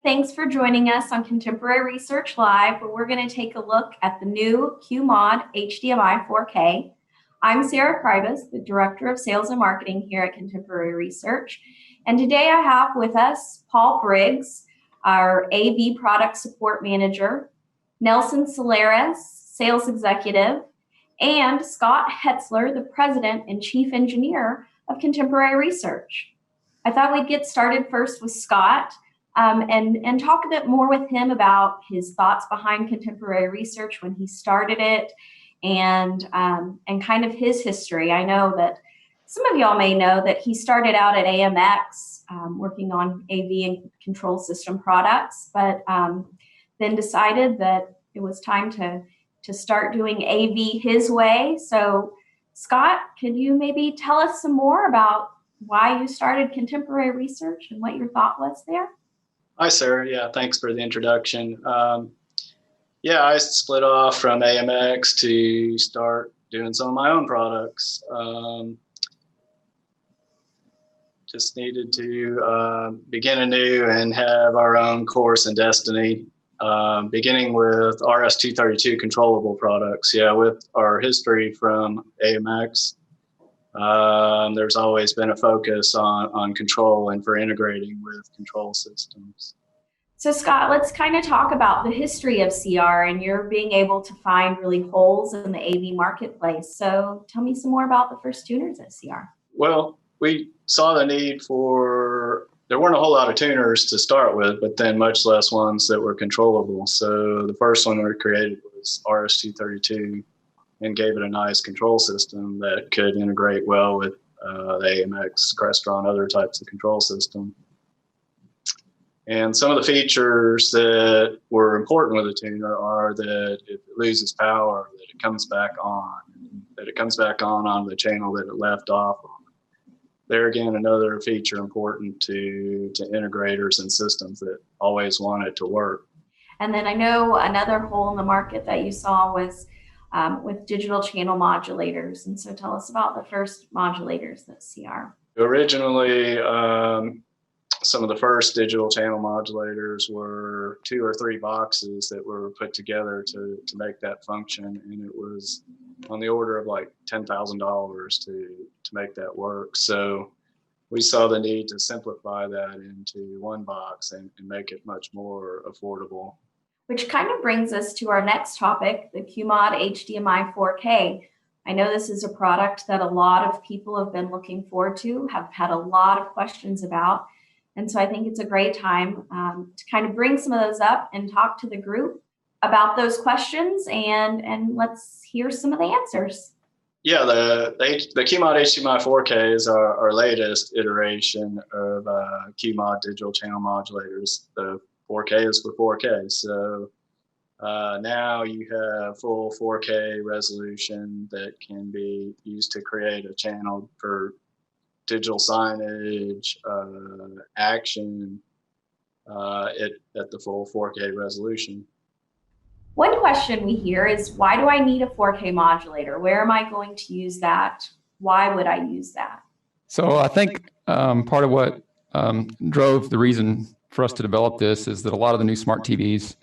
Thanks for joining us on Contemporary Research Live, where we're going to take a look at the new QMOD-HDMI 4K. I'm Sarah Pribus, the Director of Sales and Marketing here at Contemporary Research. And today I have with us Paul Briggs, our AV Product Support Manager, Nelson Solares, Sales Executive, and Scott Hetzler, the President and Chief Engineer of Contemporary Research. I thought we'd get started first with Scott. And talk a bit more with him about his thoughts behind Contemporary Research when he started it, and kind of his history. I know that some of y'all may know that he started out at AMX working on AV and control system products, but then decided that it was time to start doing AV his way. So Scott, could you maybe tell us some more about why you started Contemporary Research and what your thought was there? Hi, Sarah. Yeah, thanks for the introduction. Yeah, I split off from AMX to start doing some of my own products. Just needed to begin anew and have our own course and destiny, beginning with RS-232 controllable products. Yeah, with our history from AMX, there's always been a focus on control and for integrating with control systems. So Scott, let's kind of talk about the history of CR and your being able to find really holes in the AV marketplace. So tell me some more about the first tuners at CR. Well, we saw the need for, there weren't a whole lot of tuners to start with, but then much less ones that were controllable. So the first one we created was RS-232. And gave it a nice control system that could integrate well with the AMX, Crestron, other types of control system. And some of the features that were important with a tuner are that if it loses power, that it comes back on, on the channel that it left off on. There again, another feature important to integrators and systems that always want it to work. And then I know another hole in the market that you saw was with digital channel modulators. And so tell us about the first modulators at CR. Originally, some of the first digital channel modulators were 2 or 3 boxes that were put together to make that function. And it was on the order of like $10,000 to make that work. So we saw the need to simplify that into one box and make it much more affordable. Which kind of brings us to our next topic, the QMOD-HDMI 4K. I know this is a product that a lot of people have been looking forward to, have had a lot of questions about. And so I think it's a great time to kind of bring some of those up and talk to the group about those questions, and let's hear some of the answers. Yeah, the QMOD-HDMI 4K is our latest iteration of QMOD digital channel modulators. The 4K is for 4K. So now you have full 4K resolution that can be used to create a channel for digital signage, action at the full 4K resolution. One question we hear is, why do I need a 4K modulator? Where am I going to use that? Why would I use that? So I think part of what drove the reason for us to develop this is that a lot of the new smart TVs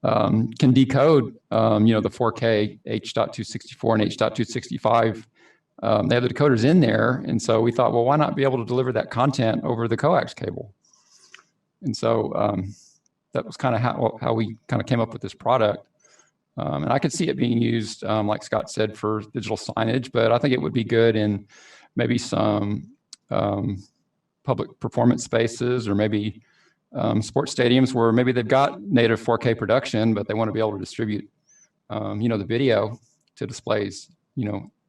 can decode, the 4K H.264 and H.265. They have the decoders in there, and so we thought, well, why not be able to deliver that content over the coax cable? And so that was kind of how we kind of came up with this product. And I could see it being used, like Scott said, for digital signage, but I think it would be good in maybe some public performance spaces, or maybe sports stadiums where maybe they've got native 4K production, but they want to be able to distribute, the video to displays,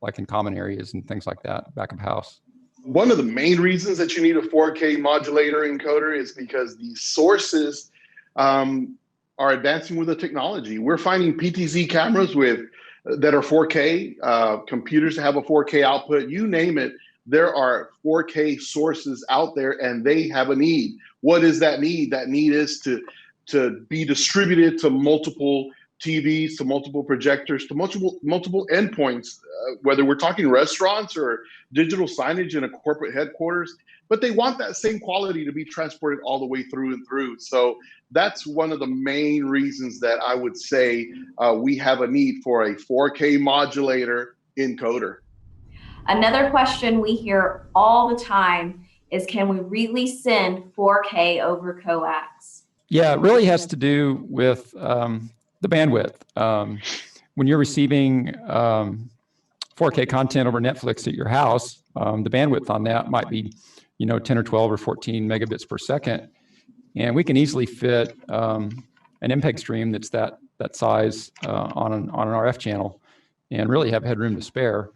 like in common areas and things like that, back of house. One of the main reasons that you need a 4K modulator encoder is because the sources are advancing with the technology. We're finding PTZ cameras that are 4K, computers that have a 4K output, you name it. There are 4K sources out there, and they have a need. What is that need? That need is to be distributed to multiple TVs, to multiple projectors, to multiple endpoints, whether we're talking restaurants or digital signage in a corporate headquarters. but they want that same quality to be transported all the way through and through. So that's one of the main reasons that I would say we have a need for a 4K modulator encoder. Another question we hear all the time is, can we really send 4K over coax? Yeah, it really has to do with the bandwidth. When you're receiving 4K content over Netflix at your house, the bandwidth on that might be, 10 or 12 or 14 megabits per second. And we can easily fit an MPEG stream that's that size on an RF channel and really have headroom to spare.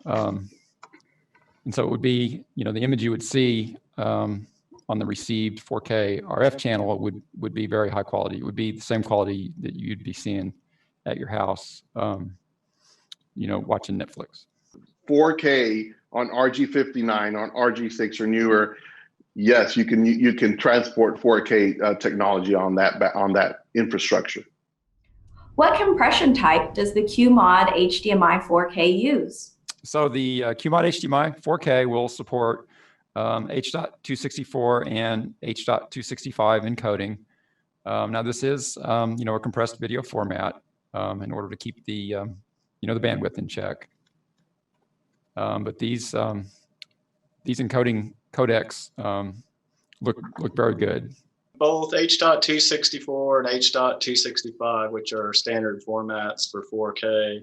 And so it would be, the image you would see on the received 4K RF channel would be very high quality. It would be the same quality that you'd be seeing at your house, watching Netflix. 4K on RG59, on RG6 or newer, yes, you can transport 4K technology on that infrastructure. What compression type does the QMOD-HDMI 4K use? So the QMOD-HDMI 4K will support H.264 and H.265 encoding. Now this is, a compressed video format in order to keep the, the bandwidth in check. But these encoding codecs look very good. Both H.264 and H.265, which are standard formats for 4K,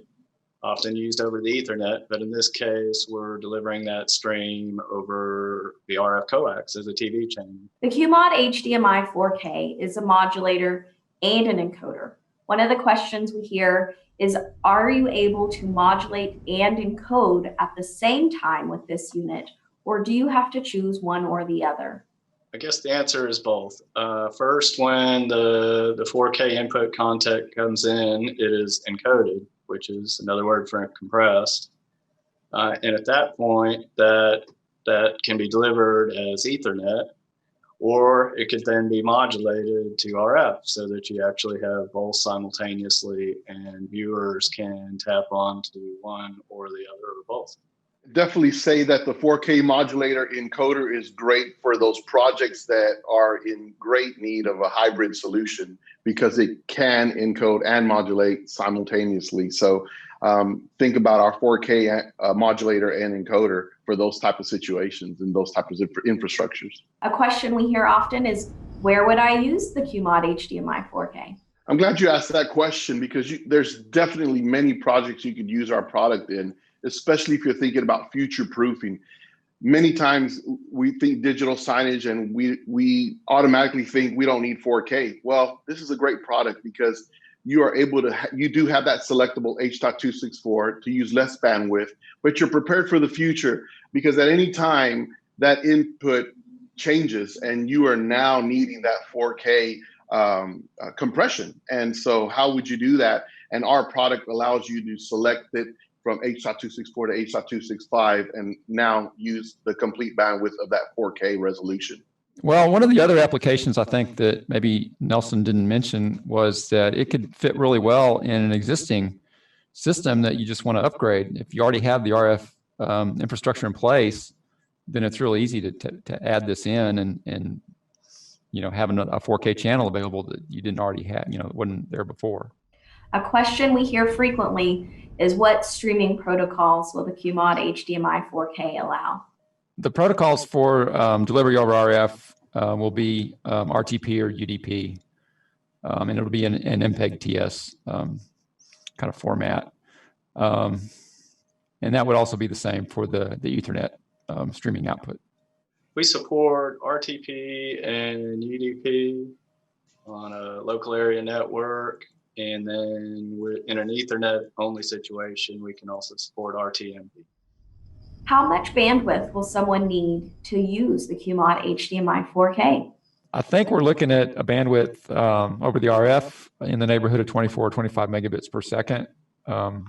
often used over the Ethernet, but in this case, we're delivering that stream over the RF coax as a TV channel. The QMOD-HDMI 4K is a modulator and an encoder. One of the questions we hear is, are you able to modulate and encode at the same time with this unit, or do you have to choose one or the other? I guess the answer is both. First, when the 4K input content comes in, it is encoded, which is another word for compressed. And at that point, that can be delivered as Ethernet, or it could then be modulated to RF so that you actually have both simultaneously and viewers can tap onto one or the other or both. Definitely say that the 4K modulator encoder is great for those projects that are in great need of a hybrid solution because it can encode and modulate simultaneously. So think about our 4K modulator and encoder for those type of situations and those types of infrastructures. A question we hear often is, where would I use the QMOD-HDMI 4K? I'm glad you asked that question because there's definitely many projects you could use our product in, especially if you're thinking about future proofing. Many times we think digital signage and we automatically think we don't need 4K. Well, this is a great product because you are able to, you do have that selectable H.264 to use less bandwidth, but you're prepared for the future because at any time that input changes and you are now needing that 4K compression. And so how would you do that? And our product allows you to select it from H.264 to H.265 and now use the complete bandwidth of that 4K resolution. Well, one of the other applications I think that maybe Nelson didn't mention was that it could fit really well in an existing system that you just want to upgrade. If you already have the RF infrastructure in place, then it's really easy to add this in and having a 4K channel available that you didn't already have, it wasn't there before. A question we hear frequently is, what streaming protocols will the QMOD-HDMI 4K allow? The protocols for delivery over RF will be RTP or UDP, and it'll be an MPEG TS kind of format. And that would also be the same for the Ethernet streaming output. We support RTP and UDP on a local area network. And then in an Ethernet only situation, we can also support RTMP. How much bandwidth will someone need to use the QMOD-HDMI 4K? I think we're looking at a bandwidth over the RF in the neighborhood of 24 or 25 megabits per second, for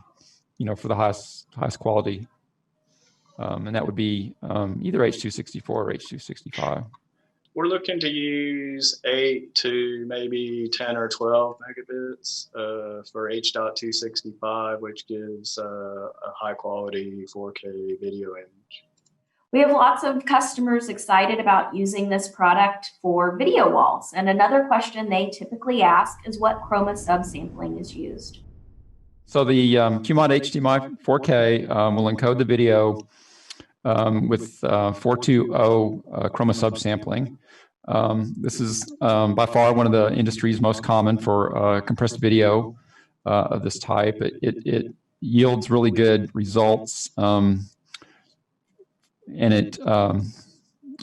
the highest quality. And that would be either H.264 or H.265. We're looking to use 8 to maybe 10 or 12 megabits for H.265, which gives a high quality 4K video image. We have lots of customers excited about using this product for video walls. And another question they typically ask is what CHROMA subsampling is used. So the QMOD-HDMI 4K will encode the video with 420 CHROMA subsampling. This is by far one of the industry's most common for compressed video of this type. It yields really good results, and it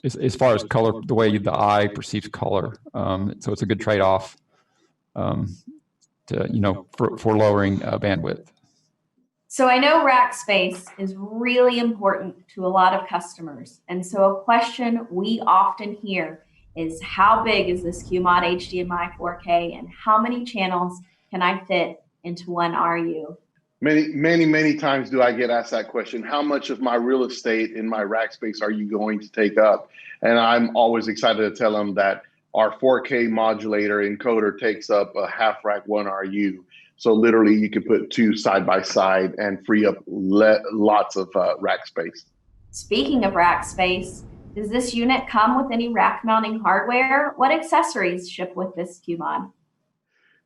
as far as color, the way the eye perceives color. So it's a good trade-off to for lowering bandwidth. So I know rack space is really important to a lot of customers. And so a question we often hear is how big is this QMOD-HDMI 4K and how many channels can I fit into one RU? Many times do I get asked that question. How much of my real estate in my rack space are you going to take up? And I'm always excited to tell them that our 4K modulator encoder takes up a half rack 1 RU. So literally you can put 2 side by side and free up lots of rack space. Speaking of rack space, does this unit come with any rack mounting hardware? What accessories ship with this QMOD?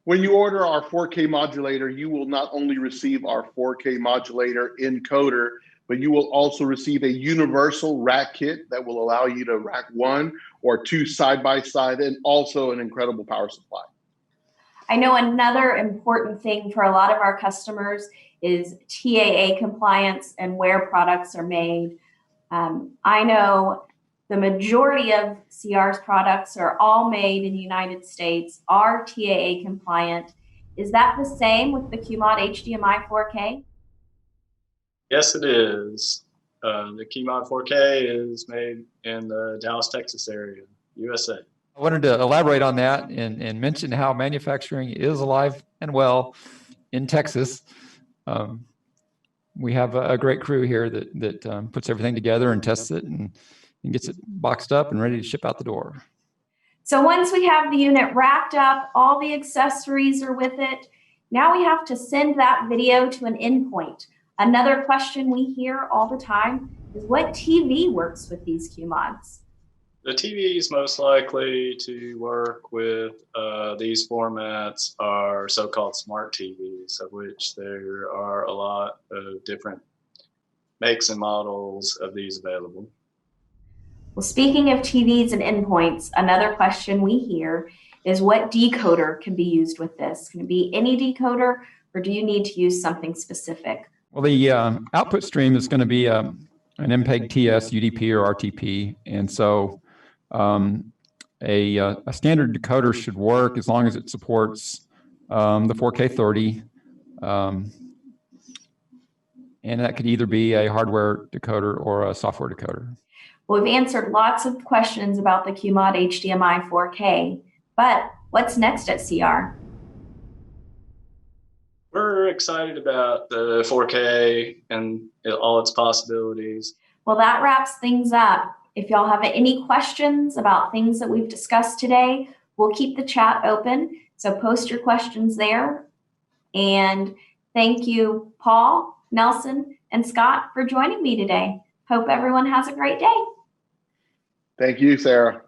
When you order our 4K modulator, you will not only receive our 4K modulator encoder, but you will also receive a universal rack kit that will allow you to rack 1 or 2 side by side, and also an incredible power supply. I know another important thing for a lot of our customers is TAA compliance and where products are made. I know the majority of CR's products are all made in the United States, are TAA compliant. Is that the same with the QMOD-HDMI 4K? Yes, it is. The QMOD 4K is made in the Dallas, Texas area, USA. I wanted to elaborate on that and mention how manufacturing is alive and well in Texas. We have a great crew here that puts everything together and tests it and gets it boxed up and ready to ship out the door. So once we have the unit racked up, all the accessories are with it. Now we have to send that video to an endpoint. Another question we hear all the time is what TV works with these QMODs? The TVs most likely to work with these formats are so-called smart TVs, of which there are a lot of different makes and models of these available. Well, speaking of TVs and endpoints, another question we hear is what decoder can be used with this? Can it be any decoder, or do you need to use something specific? Well, the output stream is going to be an MPEG-TS, UDP, or RTP, and so a standard decoder should work as long as it supports the 4K 30, and that could either be a hardware decoder or a software decoder. Well, we've answered lots of questions about the QMOD-HDMI 4K, but what's next at CR? We're excited about the 4K and all its possibilities. Well, that wraps things up. If y'all have any questions about things that we've discussed today, we'll keep the chat open. So post your questions there. And thank you, Paul, Nelson, and Scott for joining me today. Hope everyone has a great day. Thank you, Sarah.